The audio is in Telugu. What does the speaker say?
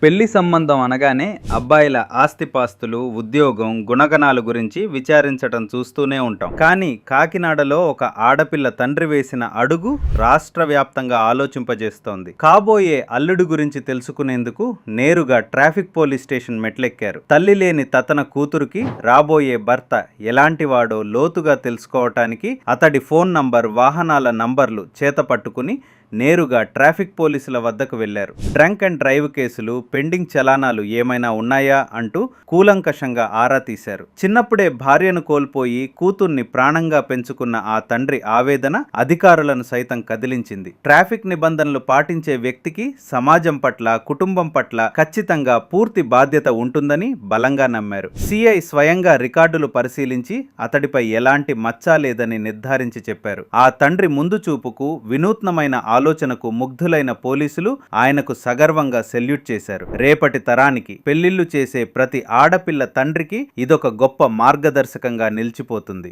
పెళ్లి సంబంధం అనగానే అబ్బాయిల ఆస్తిపాస్తులు, ఉద్యోగం, గుణగణాల గురించి విచారించటం చూస్తూనే ఉంటాం. కానీ కాకినాడలో ఒక ఆడపిల్ల తండ్రి వేసిన అడుగు రాష్ట్ర వ్యాప్తంగా ఆలోచింపజేస్తోంది. కాబోయే అల్లుడు గురించి తెలుసుకునేందుకు నేరుగా ట్రాఫిక్ పోలీస్ స్టేషన్ మెట్లెక్కారు. తల్లి లేని తతన కూతురుకి రాబోయే భర్త ఎలాంటివాడో లోతుగా తెలుసుకోవటానికి అతడి ఫోన్ నంబర్, వాహనాల నంబర్లు చేత పట్టుకుని నేరుగా ట్రాఫిక్ పోలీసుల వద్దకు వెళ్లారు. డ్రంక్ అండ్ డ్రైవ్ కేసులు, పెండింగ్ చలానాలు ఏమైనా ఉన్నాయా అంటూ కూలంకషంగా ఆరా తీశారు. చిన్నప్పుడే భార్యను కోల్పోయి కూతుర్ని ప్రాణంగా పెంచుకున్న ఆ తండ్రి ఆవేదన అధికారులను సైతం కదిలించింది. ట్రాఫిక్ నిబంధనలు పాటించే వ్యక్తికి సమాజం పట్ల, కుటుంబం పట్ల ఖచ్చితంగా పూర్తి బాధ్యత ఉంటుందని బలంగా నమ్మారు. సిఐ స్వయంగా రికార్డులు పరిశీలించి అతడిపై ఎలాంటి మచ్చ లేదని నిర్ధారించి చెప్పారు. ఆ తండ్రి ముందు చూపుకు, వినూత్నమైన ఆలోచనకు ముగ్ధులైన పోలీసులు ఆయనకు సగర్వంగా సెల్యూట్ చేశారు. రేపటి తరానికి పెళ్లిళ్లు చేసే ప్రతి ఆడపిల్ల తండ్రికి ఇదొక గొప్ప మార్గదర్శకంగా నిలిచిపోతుంది.